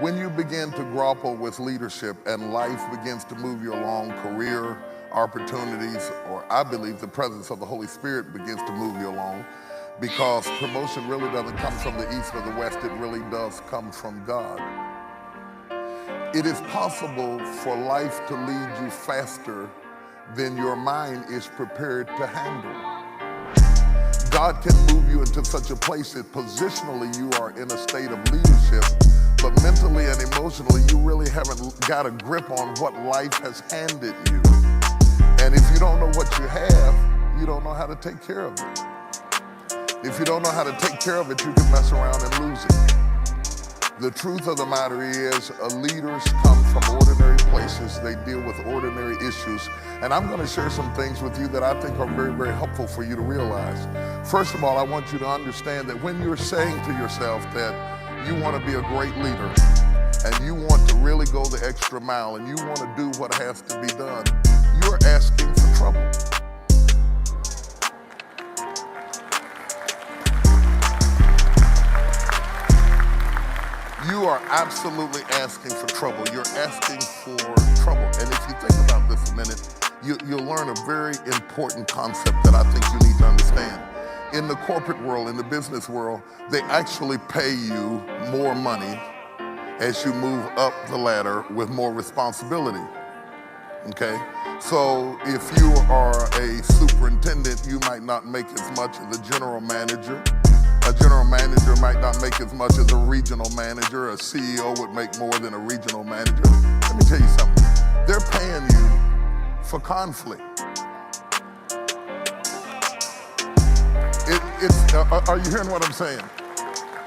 When you begin to grapple with leadership and life begins to move you along, career, opportunities, or I believe the presence of the Holy Spirit begins to move you along, because promotion really doesn't come from the east or the west, it really does come from God. It is possible for life to lead you faster than your mind is prepared to handle. God can move you into such a place that positionally you are in a state of leadership, but mentally and emotionally you really haven't got a grip on what life has handed you. And if you don't know what you have, you don't know how to take care of it. If you don't know how to take care of it, you can mess around and lose it. The truth of the matter is, leaders come from ordinary places. They deal with ordinary issues. And I'm going to share some things with you that I think are very, very helpful for you to realize. First of all, I want you to understand that when you're saying to yourself that you want to be a great leader and you want to really go the extra mile and you want to do what has to be done, you're asking for trouble. You are absolutely asking for trouble. You're asking for trouble. And if you think about this a minute, you'll learn a very important concept that I think you need to understand. In the corporate world, in the business world, they actually pay you more money as you move up the ladder with more responsibility. Okay? So if you are a superintendent, you might not make as much as a general manager. A general manager might not make as much as a regional manager. A CEO would make more than a regional manager. Let me tell you something. They're paying you for conflict. Are you hearing what I'm saying?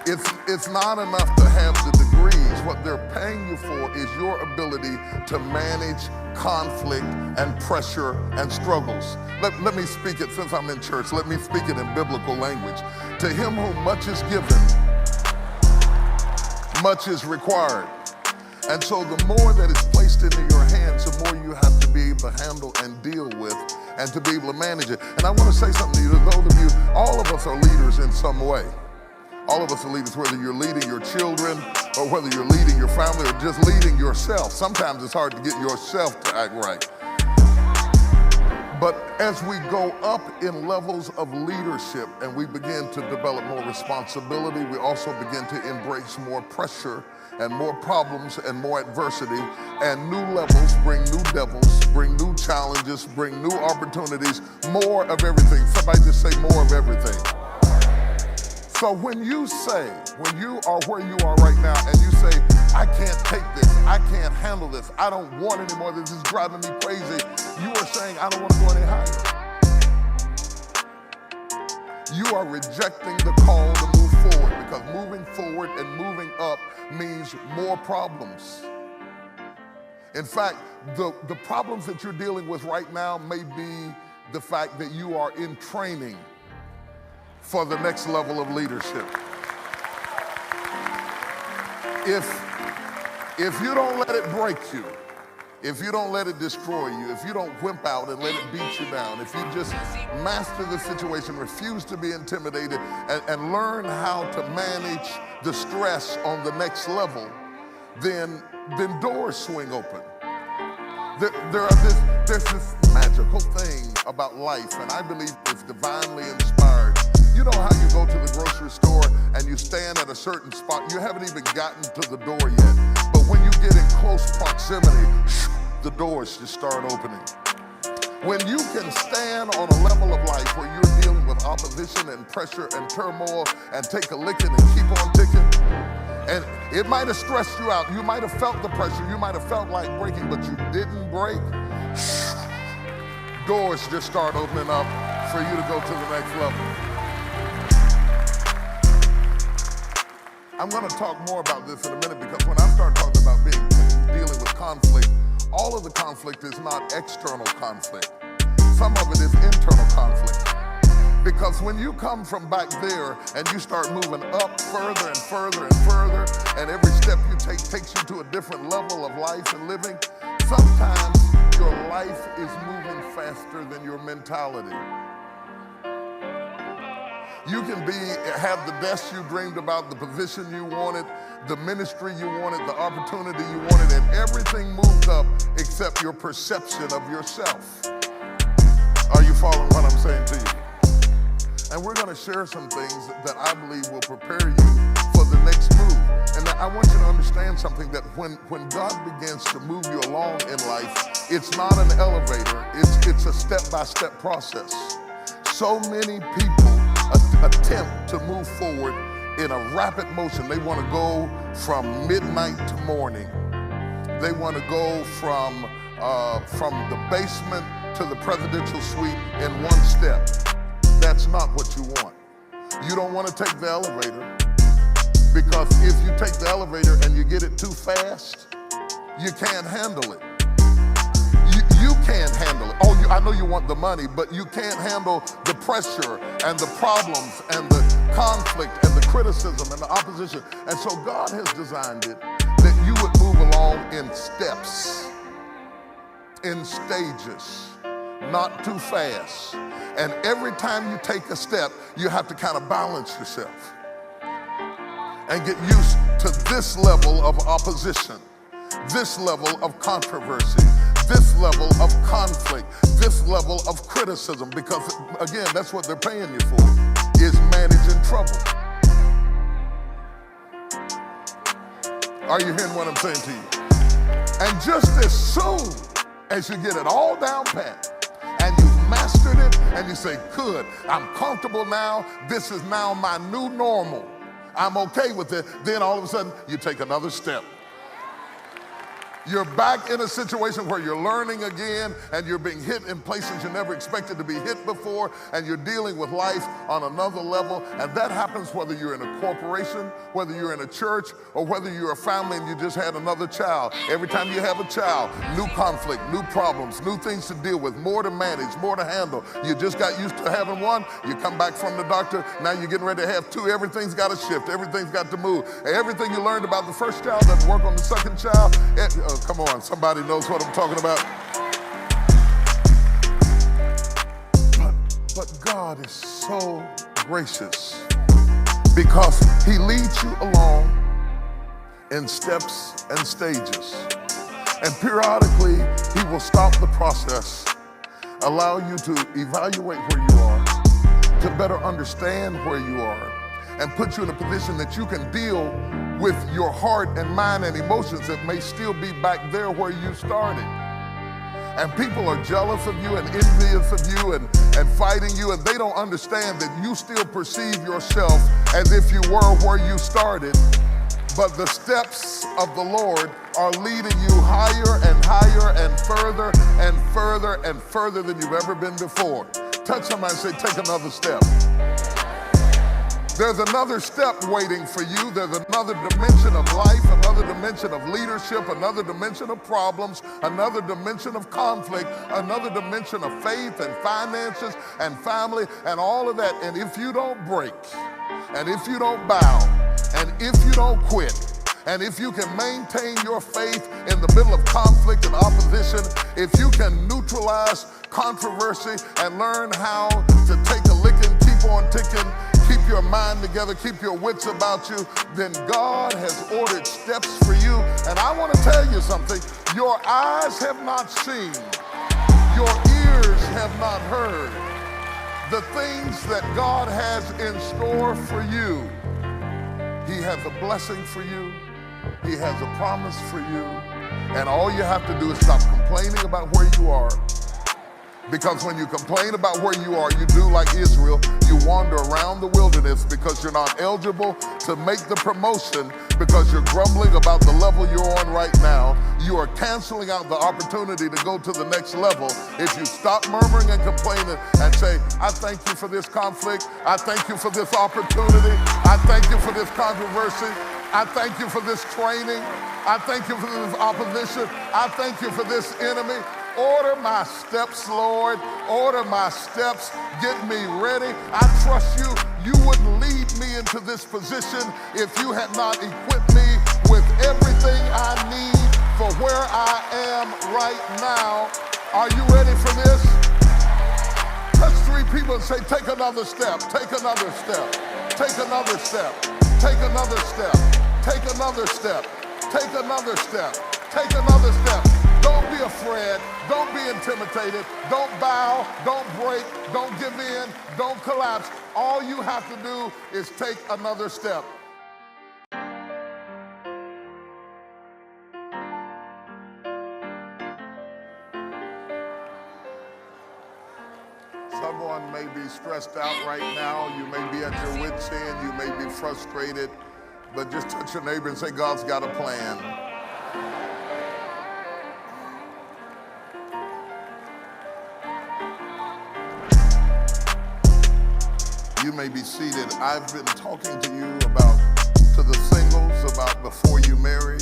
It's not enough to have the degrees. What they're paying you for is your ability to manage conflict and pressure and struggles. Let me speak it, since I'm in church, let me speak it in biblical language. To him whom much is given, much is required. And so the more that is placed into your hands, the more you have to be able to handle and deal with and to be able to manage it. And I want to say something to you, to those of you, all of us are leaders in some way. All of us are leaders, whether you're leading your children or whether you're leading your family or just leading yourself. Sometimes it's hard to get yourself to act right. But as we go up in levels of leadership and we begin to develop more responsibility, we also begin to embrace more pressure and more problems and more adversity. And new levels bring new devils, bring new challenges, bring new opportunities, more of everything. Somebody just say more of everything. So when you are where you are right now and you say, I can't take this, I can't handle this, I don't want any more, this is driving me crazy, you are saying, I don't want to go any higher. You are rejecting the call to move forward, because moving forward and moving up means more problems. In fact, the problems that you're dealing with right now may be the fact that you are in training for the next level of leadership. If you don't let it break you, if you don't let it destroy you, if you don't wimp out and let it beat you down, if you just master the situation, refuse to be intimidated, and learn how to manage the stress on the next level, then doors swing open. There's this magical thing about life, and I believe it's divinely inspired. You know how you go to the grocery store and you stand at a certain spot, you haven't even gotten to the door yet, but when you get in close proximity, the doors just start opening. When you can stand on a level of life where you're dealing with opposition and pressure and turmoil and take a licking and keep on ticking, and it might have stressed you out, you might have felt the pressure, you might have felt like breaking, but you didn't break, doors just start opening up for you to go to the next level. I'm going to talk more about this in a minute, because when I start talking about dealing with conflict, all of the conflict is not external conflict. Some of it is internal conflict. Because when you come from back there and you start moving up further and further and further, and every step you take takes you to a different level of life and living, sometimes your life is moving faster than your mentality. You can have the desk you dreamed about, the position you wanted, the ministry you wanted, the opportunity you wanted, and everything moved up except your perception of yourself. Are you following what I'm saying to you? And we're going to share some things that I believe will prepare you for the next move. And I want you to understand something, that when God begins to move you along in life, it's not an elevator, it's a step-by-step process. So many people attempt to move forward in a rapid motion. They want to go from midnight to morning. They want to go from the basement to the presidential suite in one step. That's not what you want. You don't want to take the elevator, because if you take the elevator and you get it too fast, you can't handle it. You can't handle it. Oh, I know you want the money, but you can't handle the pressure and the problems and the conflict and the criticism and the opposition. And so God has designed it that you would move along in steps, in stages, not too fast. And every time you take a step, you have to kind of balance yourself and get used to this level of opposition, this level of controversy, this level of conflict, this level of criticism, because again, that's what they're paying you for, is managing trouble. Are you hearing what I'm saying to you? And just as soon as you get it all down pat and you've mastered it and you say, good, I'm comfortable now, this is now my new normal, I'm okay with it, then all of a sudden you take another step. You're back in a situation where you're learning again, and you're being hit in places you never expected to be hit before, and you're dealing with life on another level. And that happens whether you're in a corporation, whether you're in a church, or whether you're a family and you just had another child. Every time you have a child, new conflict, new problems, new things to deal with, more to manage, more to handle. You just got used to having one, you come back from the doctor, now you're getting ready to have two. Everything's got to shift, everything's got to move. Everything you learned about the first child doesn't work on the second child. Come on, somebody knows what I'm talking about. But God is so gracious, because he leads you along in steps and stages. And periodically, he will stop the process, allow you to evaluate where you are, to better understand where you are, and put you in a position that you can deal with your heart and mind and emotions that may still be back there where you started. And people are jealous of you and envious of you and fighting you, and they don't understand that you still perceive yourself as if you were where you started. But the steps of the Lord are leading you higher and higher and further and further and further than you've ever been before. Touch somebody and say, take another step. There's another step waiting for you. There's another dimension of life, another dimension of leadership, another dimension of problems, another dimension of conflict, another dimension of faith and finances and family and all of that. And if you don't break, and if you don't bow, and if you don't quit, and if you can maintain your faith in the middle of conflict and opposition, if you can neutralize controversy and learn how to take a licking, keep on ticking, keep your mind together, keep your wits about you, then God has ordered steps for you. And I want to tell you something. Your eyes have not seen, your ears have not heard the things that God has in store for you. He has a blessing for you. He has a promise for you. And all you have to do is stop complaining about where you are. Because when you complain about where you are, you do like Israel. You wander around the wilderness because you're not eligible to make the promotion, because you're grumbling about the level you're on right now. You are canceling out the opportunity to go to the next level if you stop murmuring and complaining and say, I thank you for this conflict. I thank you for this opportunity. I thank you for this controversy. I thank you for this training. I thank you for this opposition. I thank you for this enemy. Order my steps, Lord. Order my steps. Get me ready. I trust you. You wouldn't lead me into this position if you had not equipped me with everything I need for where I am right now. Are you ready for this? Touch three people say, take another step, take another step, take another step, take another step, take another step, take another step, take another step. Don't be afraid, don't be intimidated, don't bow, don't break, don't give in, don't collapse. All you have to do is take another step. Someone may be stressed out right now. You may be at your wit's end. You may be frustrated. But just touch your neighbor and say, God's got a plan. You may be seated. I've been talking to you to the singles about before you marry.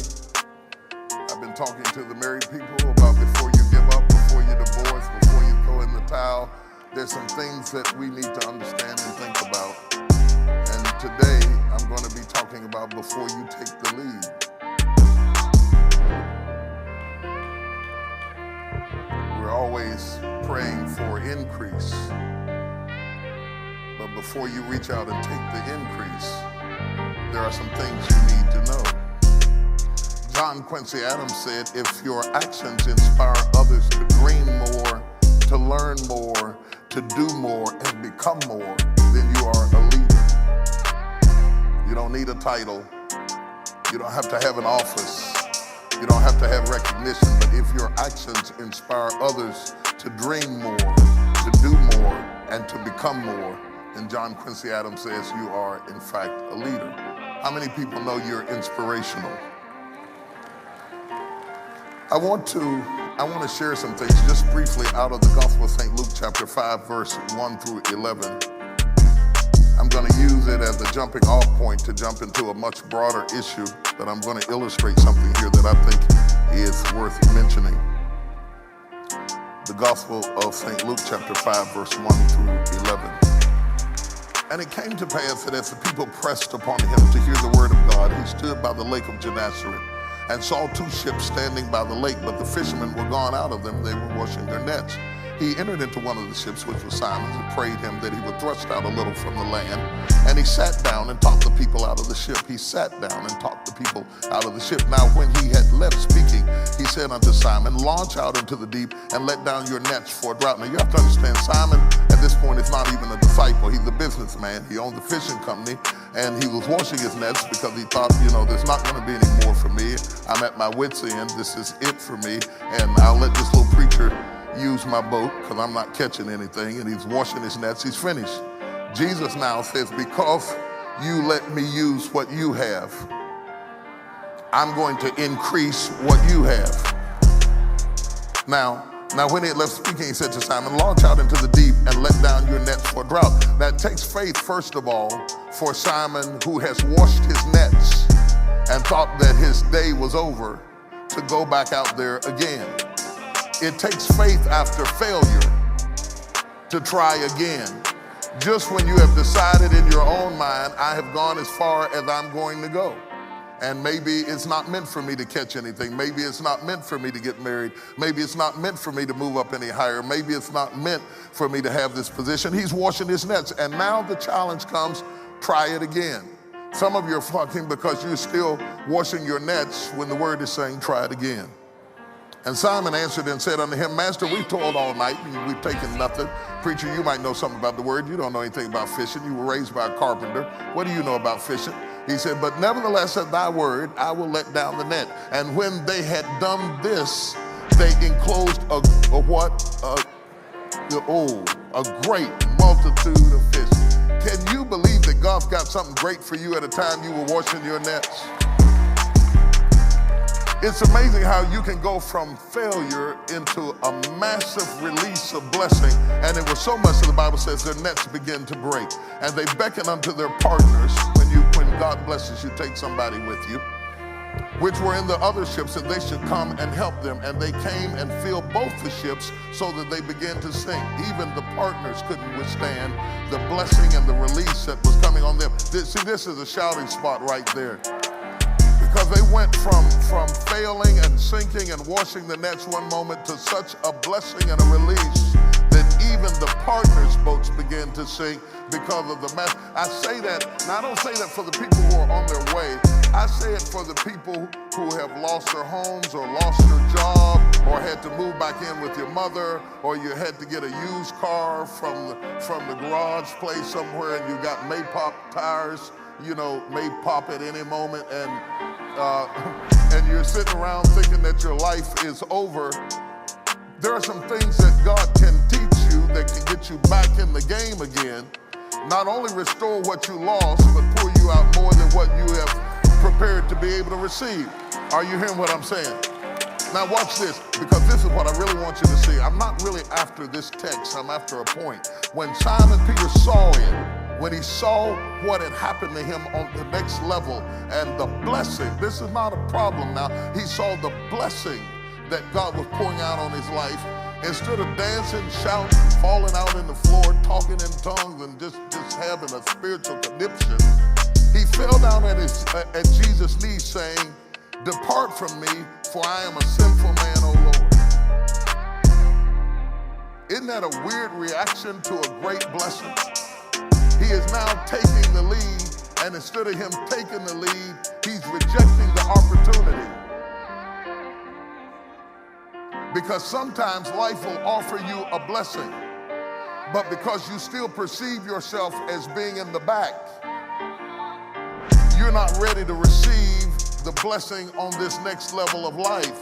I've been talking to the married people about before you give up, before you divorce, before you throw in the towel. There's some things that we need to understand and think about. And today, I'm going to be talking about before you take the lead. We're always praying for increase. But before you reach out and take the increase, there are some things you need to know. John Quincy Adams said, if your actions inspire others to dream more, to learn more, to do more, and become more, then you are a leader. You don't need a title. You don't have to have an office. You don't have to have recognition, but if your actions inspire others to dream more, to do more, and to become more, then John Quincy Adams says you are, in fact, a leader. How many people know you're inspirational? I want to share some things just briefly out of the Gospel of St. Luke chapter 5, verse 1 through 11. I'm going to use it as a jumping off point to jump into a much broader issue, but I'm going to illustrate something here that I think is worth mentioning. The Gospel of St. Luke chapter 5, verse 1 through 11. And it came to pass that as the people pressed upon him to hear the word of God, he stood by the lake of Gennesaret and saw two ships standing by the lake, but the fishermen were gone out of them. They were washing their nets. He entered into one of the ships, which was Simon's, and prayed him that he would thrust out a little from the land. And he sat down and taught the people out of the ship. He sat down and taught the people out of the ship. Now when he had left speaking, he said unto Simon, launch out into the deep and let down your nets for a drought. Now you have to understand, Simon at this point is not even a disciple. He's a businessman. He owned the fishing company, and he was washing his nets because he thought, there's not going to be any more for me. I'm at my wit's end. This is it for me, and I'll let this little preacher use my boat because I'm not catching anything. And he's washing his nets. He's finished. Jesus now says, because you let me use what you have, I'm going to increase what you have. Now when he had left speaking, he said to Simon, launch out into the deep and let down your nets for a drought. That takes faith, first of all, for Simon, who has washed his nets and thought that his day was over, to go back out there again. It takes faith after failure to try again. Just when you have decided in your own mind, I have gone as far as I'm going to go. And maybe it's not meant for me to catch anything. Maybe it's not meant for me to get married. Maybe it's not meant for me to move up any higher. Maybe it's not meant for me to have this position. He's washing his nets. And now the challenge comes, try it again. Some of you are flunking because you're still washing your nets when the word is saying, try it again. And Simon answered and said unto him, Master, we've toiled all night and we've taken nothing. Preacher, you might know something about the word. You don't know anything about fishing. You were raised by a carpenter. What do you know about fishing? He said, but nevertheless at thy word, I will let down the net. And when they had done this, they enclosed a great multitude of fish. Can you believe that God's got something great for you at a time you were washing your nets? It's amazing how you can go from failure into a massive release of blessing. And it was so much that the Bible says their nets begin to break. And they beckon unto their partners. When God blesses you, take somebody with you, which were in the other ships, that they should come and help them. And they came and filled both the ships so that they began to sink. Even the partners couldn't withstand the blessing and the release that was coming on them. This is a shouting spot right there. Because they went from failing and sinking and washing the nets one moment to such a blessing and a release that even even the partners' boats began to sink because of the mess. I say that, now I don't say that for the people who are on their way. I say it for the people who have lost their homes or lost their job or had to move back in with your mother, or you had to get a used car from the garage place somewhere and you got Maypop tires, you know, may pop at any moment, and you're sitting around thinking that your life is over. There are some things that God can teach you that can get you back in the game again. Not only restore what you lost, but pull you out more than what you have prepared to be able to receive. Are you hearing what I'm saying? Now watch this, because this is what I really want you to see. I'm not really after this text, I'm after a point. When Simon Peter saw it, when he saw what had happened to him on the next level and the blessing, this is not a problem now, he saw the blessing that God was pouring out on his life. Instead of dancing, shouting, falling out in the floor, talking in tongues, and just having a spiritual conniption, he fell down at Jesus' knees saying, "Depart from me, for I am a sinful man, O Lord." Isn't that a weird reaction to a great blessing? He is now taking the lead, and instead of him taking the lead, he's rejecting the opportunity. Because sometimes life will offer you a blessing, but because you still perceive yourself as being in the back, you're not ready to receive the blessing on this next level of life.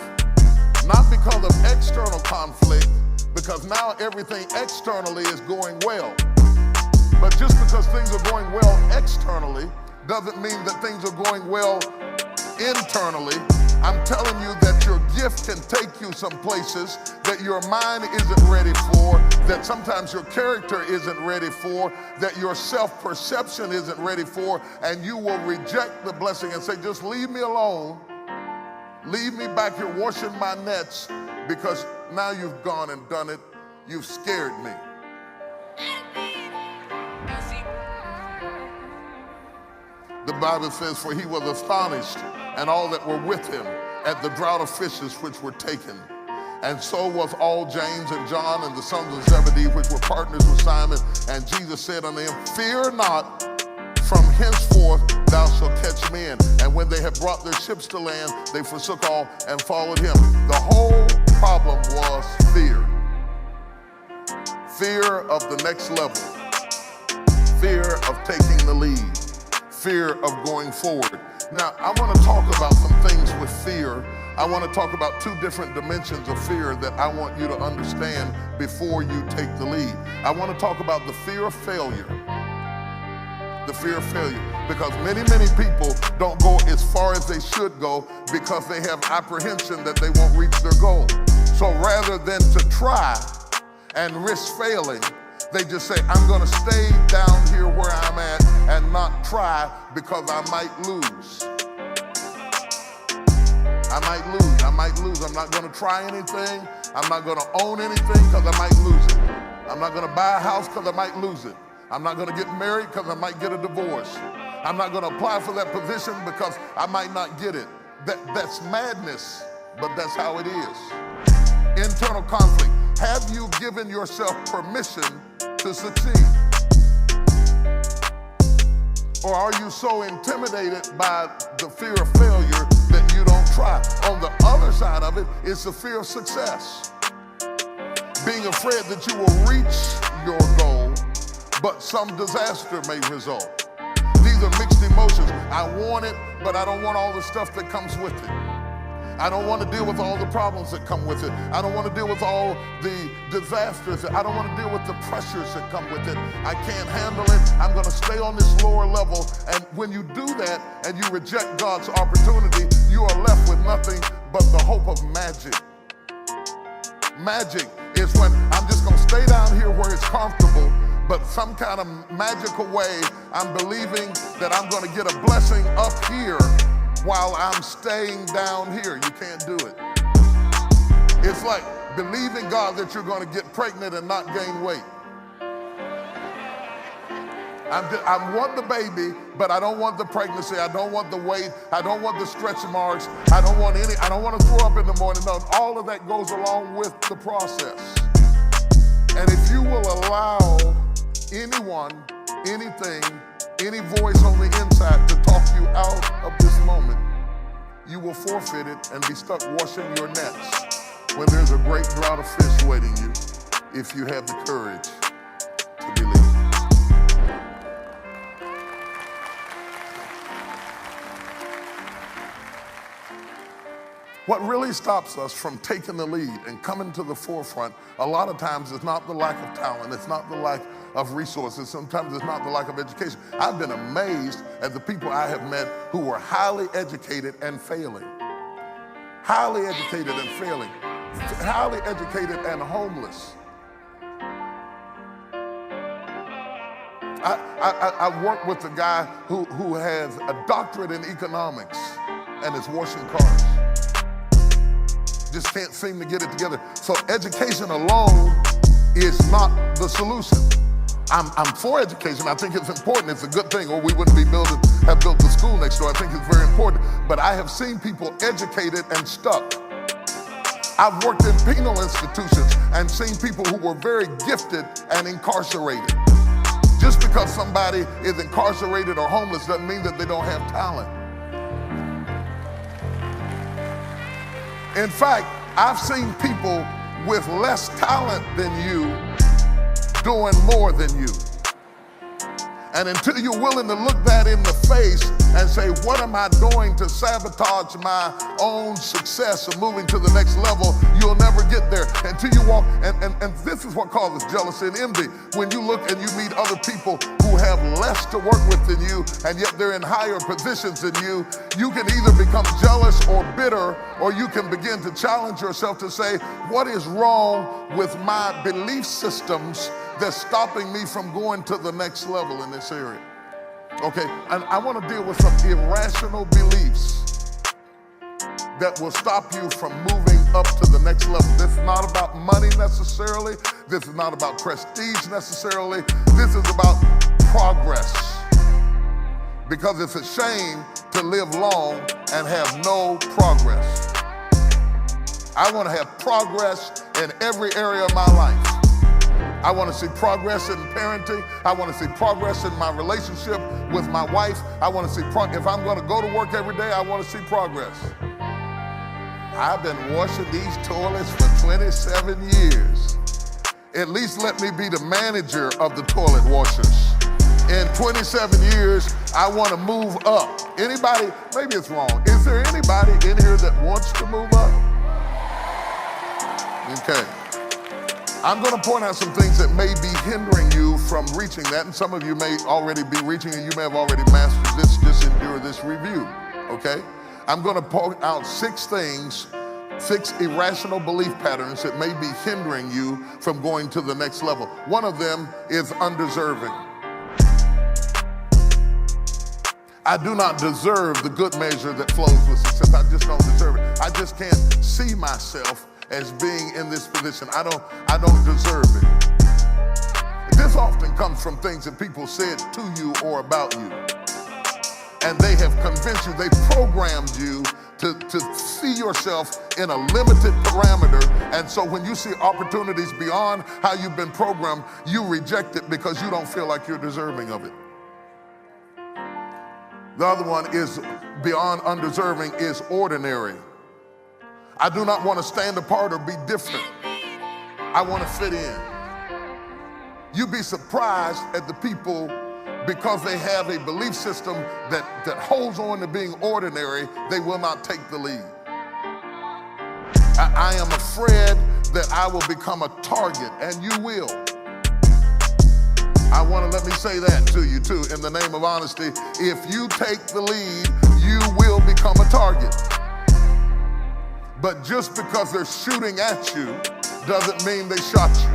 Not because of external conflict, because now everything externally is going well. But just because things are going well externally doesn't mean that things are going well internally. I'm telling you that your gift can take you some places that your mind isn't ready for, that sometimes your character isn't ready for, that your self-perception isn't ready for, and you will reject the blessing and say, just leave me alone. Leave me back here washing my nets, because now you've gone and done it. You've scared me. The Bible says, for he was astonished, and all that were with him, at the draught of fishes which were taken. And so was all James and John and the sons of Zebedee, which were partners with Simon. And Jesus said unto them, fear not, from henceforth thou shalt catch men. And when they had brought their ships to land, they forsook all and followed him. The whole problem was fear. Fear of the next level. Fear of taking the lead. Fear of going forward. Now, I want to talk about some things with fear. I want to talk about two different dimensions of fear that I want you to understand before you take the lead. I want to talk about the fear of failure. The fear of failure. Because many people don't go as far as they should go because they have apprehension that they won't reach their goal. So rather than to try and risk failing, they just say, I'm going to stay down here where I'm at and not try because I might lose. I might lose. I'm not going to try anything. I'm not going to own anything because I might lose it. I'm not going to buy a house because I might lose it. I'm not going to get married because I might get a divorce. I'm not going to apply for that position because I might not get it. That's madness, but that's how it is. Internal conflict. Have you given yourself permission to succeed? Or are you so intimidated by the fear of failure that you don't try? On the other side of it is the fear of success. Being afraid that you will reach your goal, but some disaster may result. These are mixed emotions. I want it, but I don't want all the stuff that comes with it. I don't want to deal with all the problems that come with it. I don't want to deal with all the disasters. I don't want to deal with the pressures that come with it. I can't handle it. I'm going to stay on this lower level. And when you do that and you reject God's opportunity, you are left with nothing but the hope of magic. Magic is when I'm just going to stay down here where it's comfortable, but some kind of magical way, I'm believing that I'm going to get a blessing up here while I'm staying down here. You can't do it. It's like believing God that you're going to get pregnant and not gain weight. I want the baby, but I don't want the pregnancy. I don't want the weight. I don't want the stretch marks. I don't want to throw up in the morning. No, all of that goes along with the process. And if you will allow anyone, anything, any voice on the inside to talk you out of this moment, you will forfeit it and be stuck washing your nets when there's a great drought of fish waiting you, if you have the courage to believe. What really stops us from taking the lead and coming to the forefront a lot of times is not the lack of talent, it's not the lack of resources, sometimes it's not the lack of education. I've been amazed at the people I have met who were highly educated and failing. Highly educated and failing. Highly educated and homeless. I worked with a guy who has a doctorate in economics and is washing cars. Just can't seem to get it together. So education alone is not the solution. I'm for education. I think it's important. It's a good thing, or we wouldn't have built the school next door. I think it's very important. But I have seen people educated and stuck. I've worked in penal institutions and seen people who were very gifted and incarcerated. Just because somebody is incarcerated or homeless doesn't mean that they don't have talent. In fact, I've seen people with less talent than you doing more than you. And until you're willing to look that in the face and say, what am I doing to sabotage my own success of moving to the next level, you'll never get there until you walk. And this is what causes jealousy and envy. When you look and you meet other people who have less to work with than you, and yet they're in higher positions than you, you can either become jealous or bitter, or you can begin to challenge yourself to say, what is wrong with my belief systems that's stopping me from going to the next level in this area? Okay, and I want to deal with some irrational beliefs that will stop you from moving up to the next level. This is not about money necessarily. This is not about prestige necessarily. This is about progress. Because it's a shame to live long and have no progress. I want to have progress in every area of my life. I want to see progress in parenting. I want to see progress in my relationship with my wife. I want to see if I'm going to go to work every day, I want to see progress. I've been washing these toilets for 27 years. At least let me be the manager of the toilet washers. In 27 years, I want to move up. Anybody, maybe it's wrong. Is there anybody in here that wants to move up? Okay. I'm going to point out some things that may be hindering you from reaching that, and some of you may already be reaching it. You may have already mastered this. Just endure this review, okay? I'm going to point out 6 things, 6 irrational belief patterns that may be hindering you from going to the next level. One of them is undeserving. I do not deserve the good measure that flows with success. I just don't deserve it. I just can't see myself as being in this position. I don't deserve it. This often comes from things that people said to you or about you. And they have convinced you, they programmed you to see yourself in a limited parameter. And so when you see opportunities beyond how you've been programmed, you reject it because you don't feel like you're deserving of it. The other one is beyond undeserving is ordinary. I do not want to stand apart or be different. I want to fit in. You'd be surprised at the people, because they have a belief system that holds on to being ordinary, they will not take the lead. I am afraid that I will become a target, and you will. I want to let me say that to you too, in the name of honesty. If you take the lead, you will become a target. But just because they're shooting at you doesn't mean they shot you.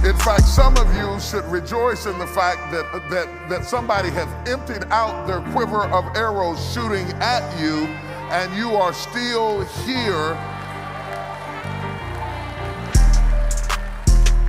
In fact, some of you should rejoice in the fact that somebody has emptied out their quiver of arrows shooting at you, and you are still here.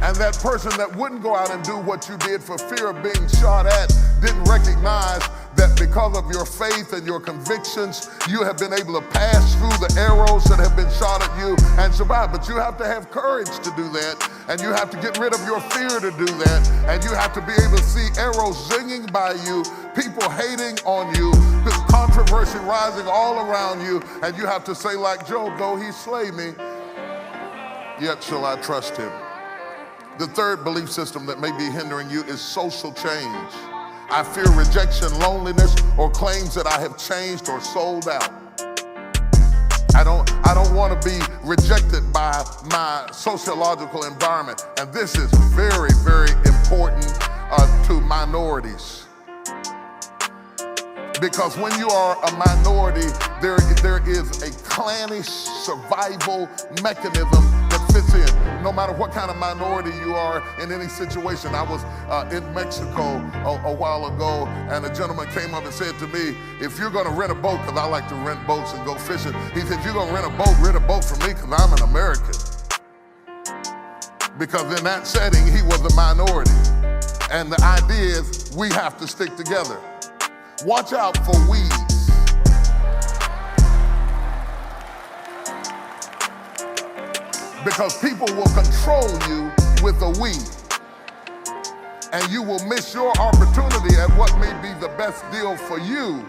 And that person that wouldn't go out and do what you did for fear of being shot at didn't recognize that that because of your faith and your convictions, you have been able to pass through the arrows that have been shot at you and survive. But you have to have courage to do that, and you have to get rid of your fear to do that, and you have to be able to see arrows zinging by you, people hating on you, controversy rising all around you, and you have to say like Job, though he slay me, yet shall I trust him. The third belief system that may be hindering you is social change. I fear rejection, loneliness, or claims that I have changed or sold out. I don't want to be rejected by my sociological environment. And this is very, very important to minorities. Because when you are a minority, there is a clannish survival mechanism that fits in. No matter what kind of minority you are in any situation. I was in Mexico a while ago, and a gentleman came up and said to me, if you're gonna rent a boat, because I like to rent boats and go fishing, he said, if you're gonna rent a boat from me, because I'm an American. Because in that setting, he was a minority. And the idea is we have to stick together. Watch out for weeds. Because people will control you with a weed. And you will miss your opportunity at what may be the best deal for you,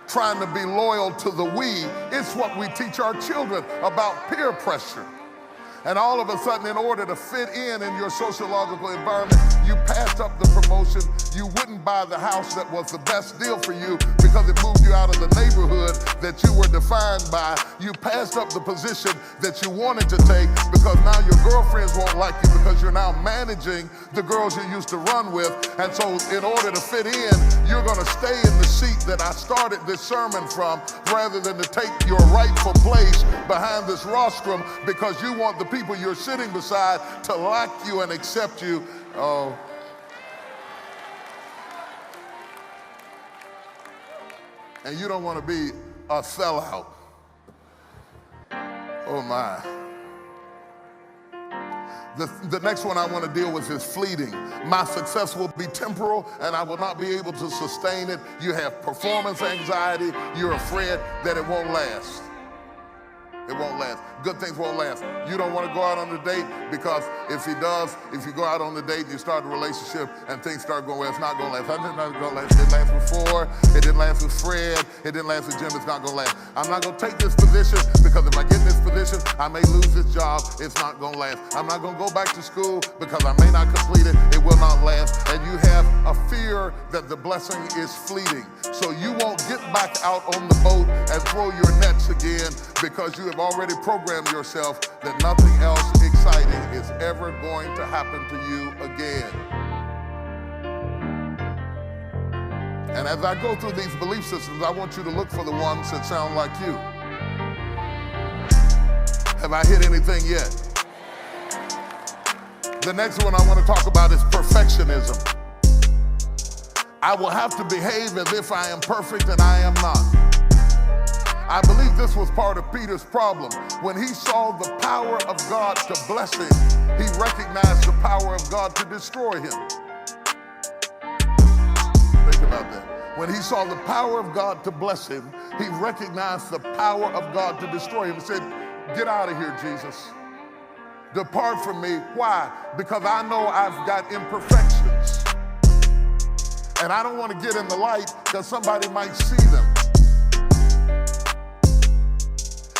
trying to be loyal to the weed. It's what we teach our children about peer pressure. And all of a sudden, in order to fit in your sociological environment, you passed up the promotion. You wouldn't buy the house that was the best deal for you because it moved you out of the neighborhood that you were defined by. You passed up the position that you wanted to take because now your girlfriends won't like you because you're now managing the girls you used to run with. And so in order to fit in, you're going to stay in the seat that I started this sermon from rather than to take your rightful place behind this rostrum because you want the people you're sitting beside to like you and accept you. Oh. And you don't want to be a sellout. Oh my. The next one I want to deal with is fleeting. My success will be temporal and I will not be able to sustain it. You have performance anxiety. You're afraid that it won't last. It won't last. Good things won't last. You don't want to go out on a date because if you go out on the date and you start a relationship and things start going well, it's not going to last. It didn't last before. It didn't last with Fred. It didn't last with Jim. It's not going to last. I'm not going to take this position because if I get in this position, I may lose this job. It's not going to last. I'm not going to go back to school because I may not complete it. It will not last. And you have a fear that the blessing is fleeting. So you won't get back out on the boat and throw your nets again because you have already programmed yourself that nothing else exciting is ever going to happen to you again. And as I go through these belief systems, I want you to look for the ones that sound like you. Have I hit anything yet? The next one I want to talk about is perfectionism. I will have to behave as if I am perfect and I am not. I believe this was part of Peter's problem. When he saw the power of God to bless him, he recognized the power of God to destroy him. Think about that. When he saw the power of God to bless him, he recognized the power of God to destroy him. He said, get out of here, Jesus. Depart from me. Why? Because I know I've got imperfections. And I don't want to get in the light because somebody might see them.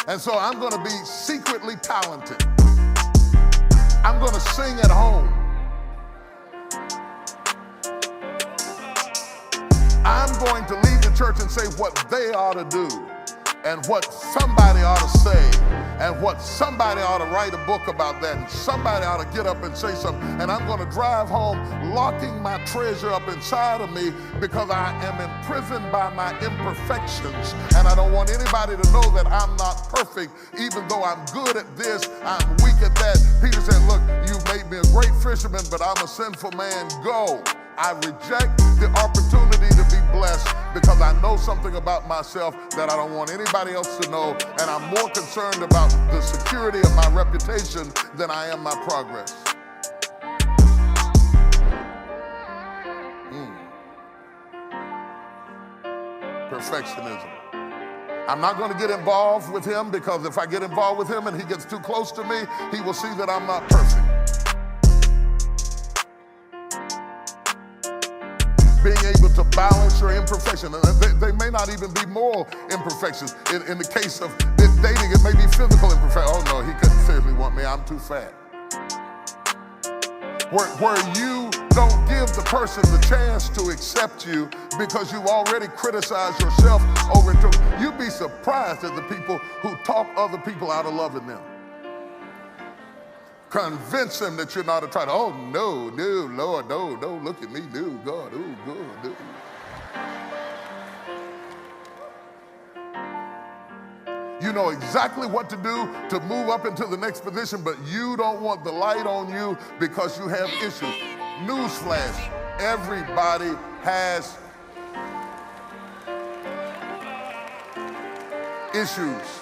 And so I'm going to be secretly talented. I'm going to sing at home. I'm going to leave the church and say what they ought to do and what somebody ought to say and what somebody ought to write a book about that and somebody ought to get up and say something. And I'm going to drive home locking my treasure up inside of me because I am imprisoned by my imperfections. And I don't want anybody to know that I'm not perfect. Even though I'm good at this, I'm weak at that. Peter said, look, you made me a great fisherman, but I'm a sinful man. Go. I reject the opportunity to be blessed because I know something about myself that I don't want anybody else to know, and I'm more concerned about the security of my reputation than I am my progress. perfectionism. I'm not going to get involved with him because if I get involved with him and he gets too close to me, he will see that I'm not perfect. Being able to balance your imperfection. They may not even be moral imperfections. In the case of dating, it may be physical imperfection. Oh no, he couldn't seriously want me, I'm too fat. Where you don't give the person the chance to accept you because you've already criticized yourself over and through. You'd be surprised at the people who talk other people out of loving them. Convince them that you're not a tyrant. Oh, no, Lord, no, look at me, no, God, oh, God, no. You know exactly what to do to move up into the next position, but you don't want the light on you because you have issues. Newsflash, everybody has issues.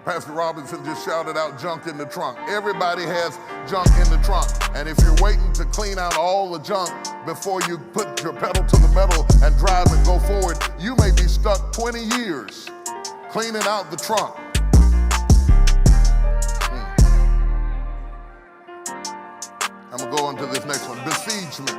Pastor Robinson just shouted out junk in the trunk. Everybody has junk in the trunk. And if you're waiting to clean out all the junk before you put your pedal to the metal and drive and go forward, you may be stuck 20 years cleaning out the trunk. I'm gonna go on to this next one, besiegement.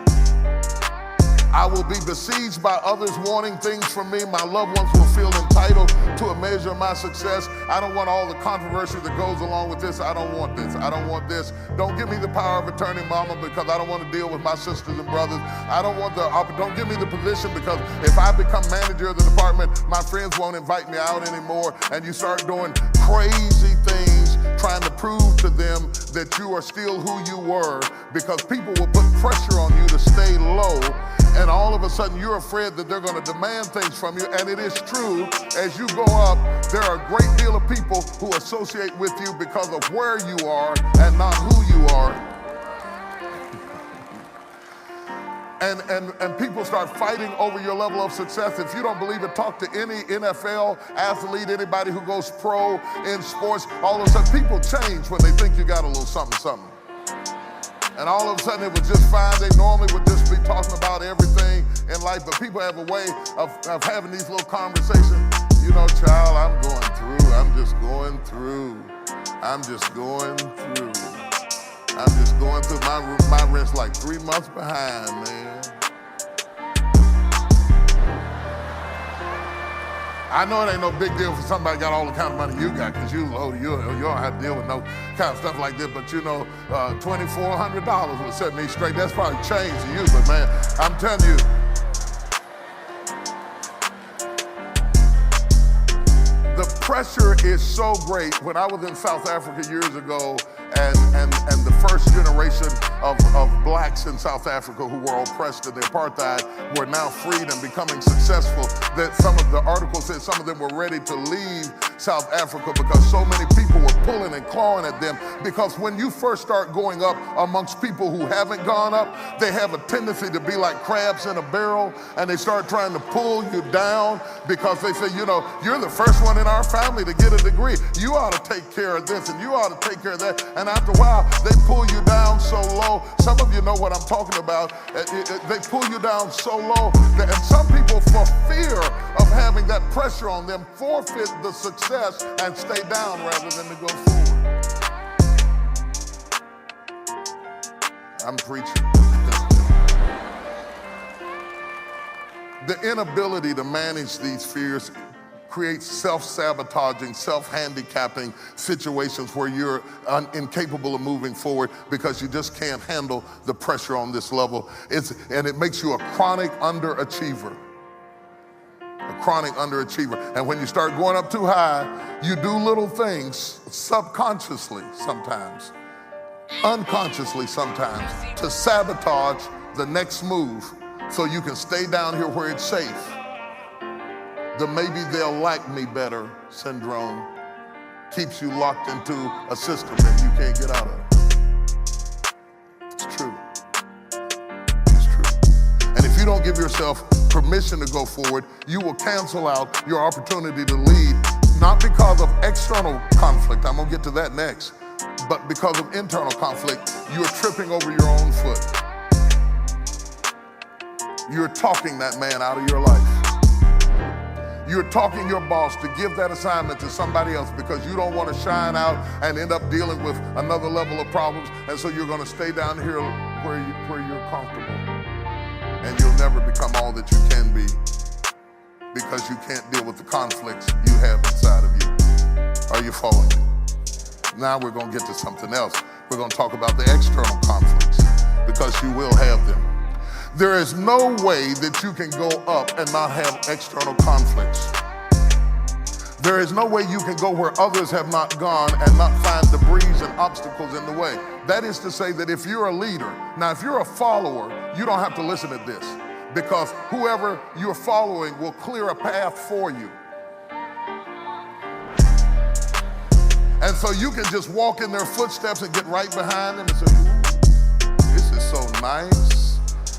I will be besieged by others wanting things from me. My loved ones will feel entitled to a measure of my success. I don't want all the controversy that goes along with this. I don't want this. I don't want this. Don't give me the power of attorney, mama, because I don't want to deal with my sisters and brothers. I don't want don't give me the position because if I become manager of the department, my friends won't invite me out anymore. And you start doing crazy things, trying to prove to them that you are still who you were, because people will put pressure on you to stay low. And all of a sudden you're afraid that they're going to demand things from you. And it is true, as you go up, there are a great deal of people who associate with you because of where you are and not who you are. And people start fighting over your level of success. If you don't believe it, talk to any NFL athlete, anybody who goes pro in sports. All of a sudden people change when they think you got a little something. And all of a sudden it was just fine. They normally would just be talking about everything in life, but people have a way of having these little conversations. You know, child, I'm going through. I'm just going through. My rent's like 3 months behind, man. I know it ain't no big deal for somebody got all the kind of money you got, because you don't have to deal with no kind of stuff like this, but you know, $2,400 would set me straight. That's probably change to you, but man, I'm telling you, the pressure is so great. When I was in South Africa years ago, and the first generation of blacks in South Africa who were oppressed in the apartheid were now freed and becoming successful, that some of the articles said some of them were ready to leave South Africa because so many people were pulling and clawing at them. Because when you first start going up amongst people who haven't gone up, they have a tendency to be like crabs in a barrel, and they start trying to pull you down because they say, you know, you're the first one in our family to get a degree. You ought to take care of this and you ought to take care of that. And after a while, they pull you down so low. Some of you know what I'm talking about. They pull you down so low that, and some people, for fear of having that pressure on them, forfeit the success and stay down rather than to go forward. I'm preaching. The inability to manage these fears creates self-sabotaging, self-handicapping situations where you're incapable of moving forward because you just can't handle the pressure on this level. And it makes you a chronic underachiever. A chronic underachiever. And when you start going up too high, you do little things subconsciously sometimes, unconsciously sometimes, to sabotage the next move so you can stay down here where it's safe. The maybe they'll like me better syndrome keeps you locked into a system that you can't get out of. It's true. It's true. And if you don't give yourself permission to go forward, you will cancel out your opportunity to lead, not because of external conflict, I'm gonna get to that next, but because of internal conflict. You're tripping over your own foot. You're talking that man out of your life. You're talking your boss to give that assignment to somebody else because you don't want to shine out and end up dealing with another level of problems. And so you're going to stay down here where you're comfortable. And you'll never become all that you can be because you can't deal with the conflicts you have inside of you. Are you following me? Now we're going to get to something else. We're going to talk about the external conflicts because you will have them. There is no way that you can go up and not have external conflicts. There is no way you can go where others have not gone and not find debris and obstacles in the way. That is to say that if you're a leader, now if you're a follower, you don't have to listen to this because whoever you're following will clear a path for you. And so you can just walk in their footsteps and get right behind them and say, ooh, this is so nice.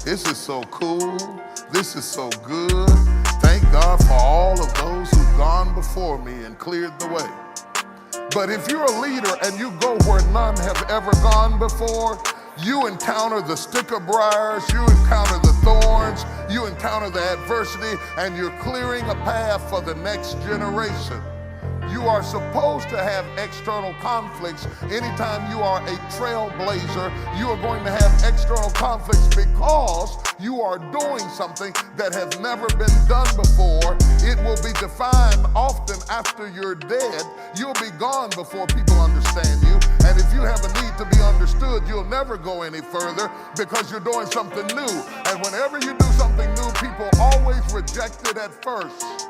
This is so cool. This is so good. Thank God for all of those who've gone before me and cleared the way. But if you're a leader and you go where none have ever gone before, you encounter the sticker briars, you encounter the thorns, you encounter the adversity, and you're clearing a path for the next generation. You are supposed to have external conflicts. Anytime you are a trailblazer, you are going to have external conflicts because you are doing something that has never been done before. It will be defined often after you're dead. You'll be gone before people understand you. And if you have a need to be understood, you'll never go any further because you're doing something new. And whenever you do something new, people always reject it at first.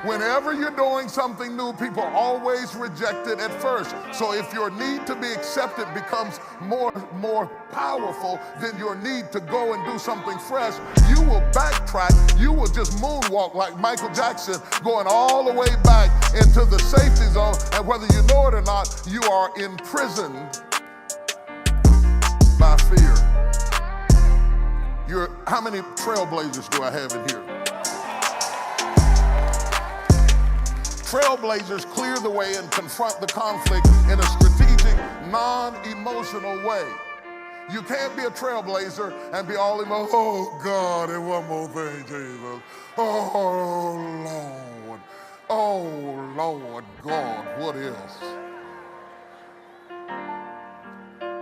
Whenever you're doing something new, people always reject it at first. So if your need to be accepted becomes more powerful than your need to go and do something fresh, you will backtrack. You will just moonwalk like Michael Jackson, going all the way back into the safety zone. And whether you know it or not, you are imprisoned by fear. How many trailblazers do I have in here? Trailblazers clear the way and confront the conflict in a strategic, non-emotional way. You can't be a trailblazer and be all emotional. Oh, God, and one more thing, Jesus. Oh, Lord. Oh, Lord God, what else?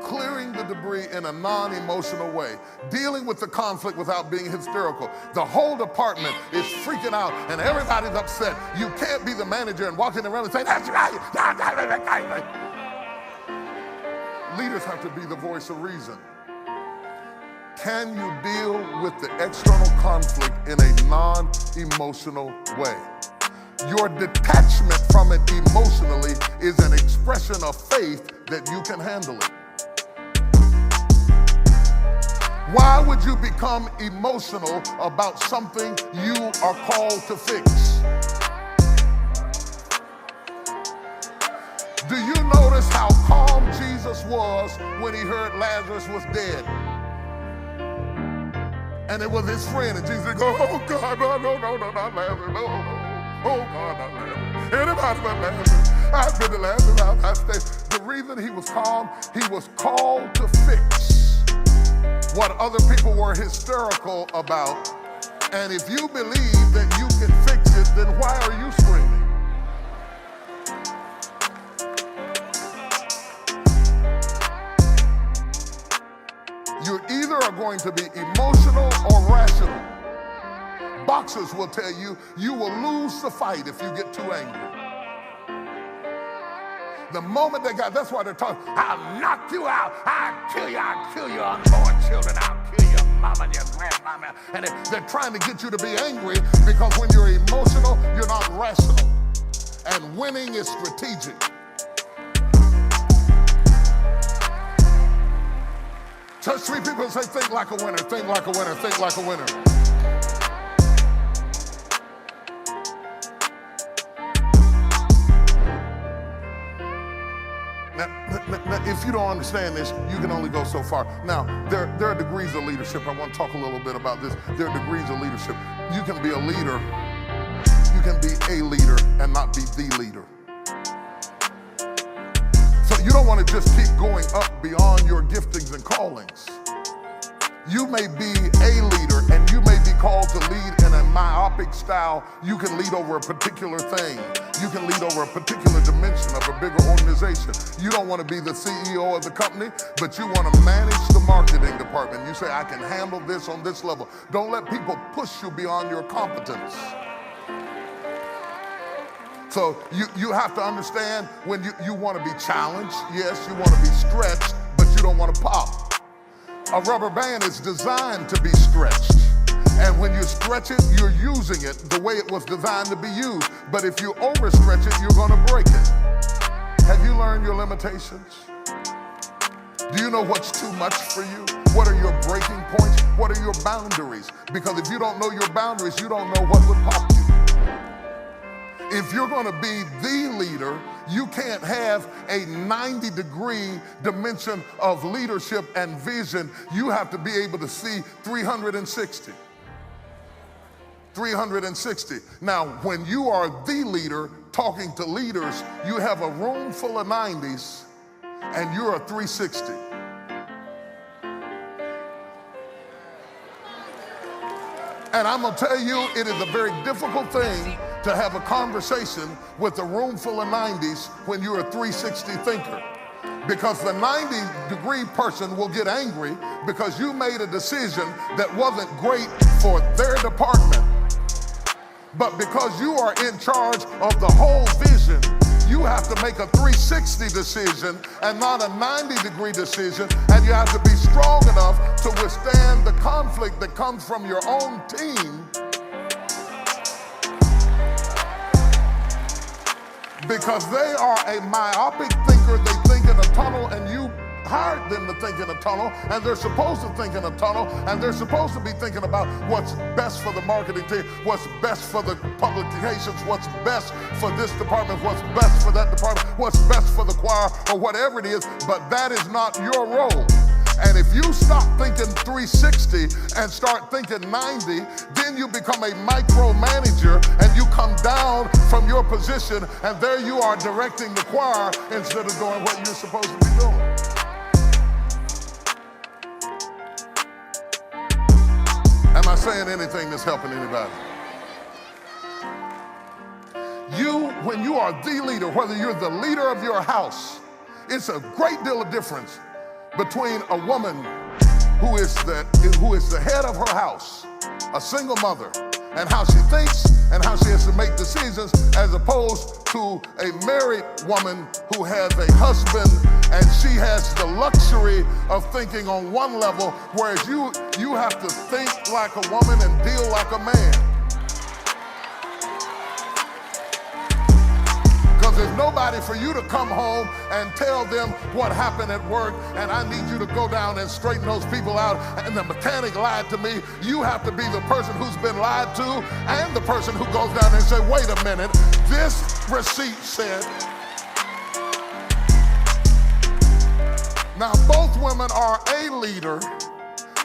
Clearing the debris in a non-emotional way, dealing with the conflict without being hysterical. The whole department is freaking out and everybody's upset. You can't be the manager and walk in the room and say, that's right. Leaders have to be the voice of reason. Can you deal with the external conflict in a non-emotional way? Your detachment from it emotionally is an expression of faith that you can handle it. Why would you become emotional about something you are called to fix? Do you notice how calm Jesus was when he heard Lazarus was dead? And it was his friend, and Jesus goes, oh God, no, not Lazarus, no. Oh God, not Lazarus. Anybody but Lazarus. I've been to Lazarus' house, I stayed. The reason he was calm, he was called to fix what other people were hysterical about. And if you believe that you can fix it, then why are you screaming? You either are going to be emotional or rational. Boxers will tell you, you will lose the fight if you get too angry. The moment they got, that's why they're talking, I'll knock you out, I'll kill you unborn children, I'll kill your mama and your grandmama. And they're trying to get you to be angry because when you're emotional, you're not rational. And winning is strategic. Touch three people and say, think like a winner, think like a winner, think like a winner. Now, if you don't understand this, you can only go so far. Now, there are degrees of leadership. I want to talk a little bit about this. There are degrees of leadership. You can be a leader. You can be a leader and not be the leader. So you don't want to just keep going up beyond your giftings and callings. You may be a leader and you may be called style, you can lead over a particular thing. You can lead over a particular dimension of a bigger organization. You don't want to be the CEO of the company, but you want to manage the marketing department. You say, I can handle this on this level. Don't let people push you beyond your competence. So you have to understand when you want to be challenged. Yes, you want to be stretched, but you don't want to pop. A rubber band is designed to be stretched. And when you stretch it, you're using it the way it was designed to be used. But if you overstretch it, you're going to break it. Have you learned your limitations? Do you know what's too much for you? What are your breaking points? What are your boundaries? Because if you don't know your boundaries, you don't know what would pop you. If you're going to be the leader, you can't have a 90-degree dimension of leadership and vision. You have to be able to see 360. 360. Now, when you are the leader talking to leaders, you have a room full of 90s and you're a 360. And I'm going to tell you, it is a very difficult thing to have a conversation with a room full of 90s when you're a 360 thinker. Because the 90-degree person will get angry because you made a decision that wasn't great for their department. But because you are in charge of the whole vision, you have to make a 360 decision and not a 90-degree decision, and you have to be strong enough to withstand the conflict that comes from your own team, because they are a myopic thinker. They think in a tunnel, and you hired them to think in a tunnel, and they're supposed to think in a tunnel, and they're supposed to be thinking about what's best for the marketing team, what's best for the publications, what's best for this department, what's best for that department, what's best for the choir, or whatever it is, but that is not your role. And if you stop thinking 360 and start thinking 90, then you become a micromanager and you come down from your position, and there you are directing the choir instead of doing what you're supposed to be doing. Am I saying anything that's helping anybody? When you are the leader, whether you're the leader of your house, it's a great deal of difference between a woman who is the head of her house, a single mother, and how she thinks and how she has to make decisions, as opposed to a married woman who has a husband and she has the luxury of thinking on one level, whereas you have to think like a woman and deal like a man. There's nobody for you to come home and tell them what happened at work, and I need you to go down and straighten those people out, and the mechanic lied to me. You have to be the person who's been lied to and the person who goes down and say, wait a minute, this receipt said. Now, both women are a leader,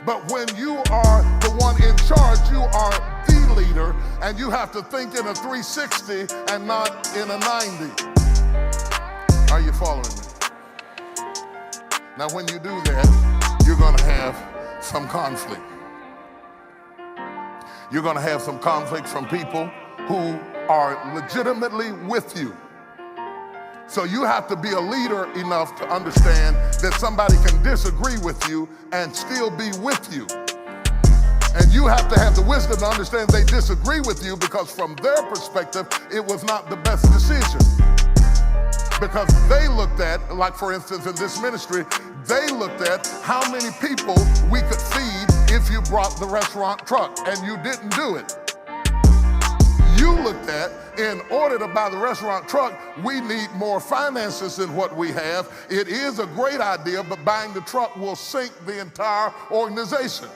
but when you are the one in charge, you are the leader, and you have to think in a 360 and not in a 90. Are you following me? Now, when you do that, you're going to have some conflict. You're going to have some conflict from people who are legitimately with you. So you have to be a leader enough to understand that somebody can disagree with you and still be with you. And you have to have the wisdom to understand they disagree with you because from their perspective, it was not the best decision. Because they looked at, like for instance in this ministry, they looked at how many people we could feed if you brought the restaurant truck, and you didn't do it. You looked at, in order to buy the restaurant truck, we need more finances than what we have. It is a great idea, but buying the truck will sink the entire organization.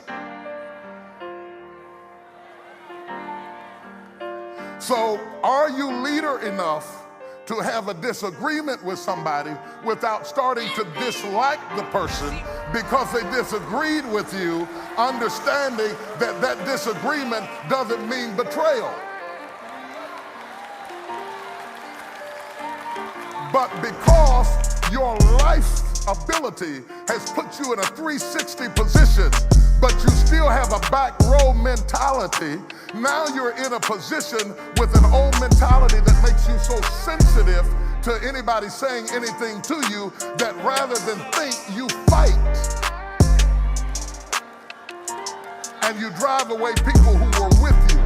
So are you leader enough to have a disagreement with somebody without starting to dislike the person because they disagreed with you, understanding that that disagreement doesn't mean betrayal? But because your life ability has put you in a 360 position but you still have a back row mentality, now you're in a position with an old mentality that makes you so sensitive to anybody saying anything to you that rather than think, you fight. And you drive away people who were with you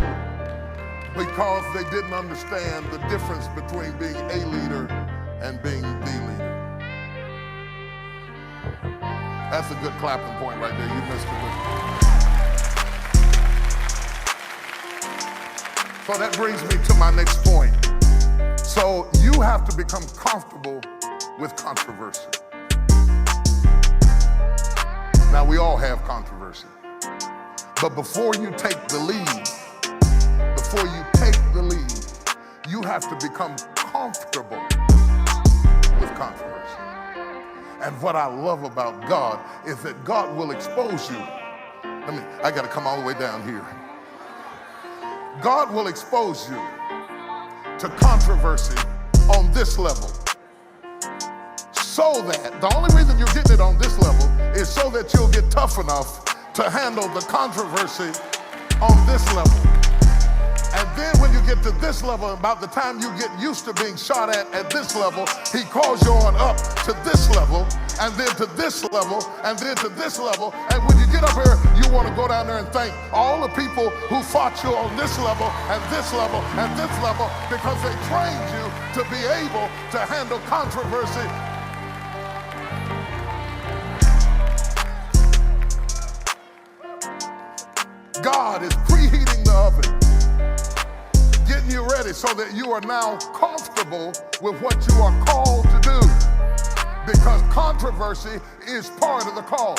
because they didn't understand the difference between being a leader and being the leader. That's a good clapping point right there. You missed it. So that brings me to my next point. So you have to become comfortable with controversy. Now we all have controversy. But before you take the lead, you have to become comfortable with controversy. And what I love about God is that God will expose you. I gotta come all the way down here. God will expose you to controversy on this level. So that, the only reason you're getting it on this level is so that you'll get tough enough to handle the controversy on this level. And then when you get to this level, about the time you get used to being shot at this level, he calls you on up to this level, and then to this level, and then to this level. And when you get up here, you want to go down there and thank all the people who fought you on this level, and this level, and this level, because they trained you to be able to handle controversy. God is preheating the oven, getting you ready so that you are now comfortable with what you are called to do. Because controversy is part of the call.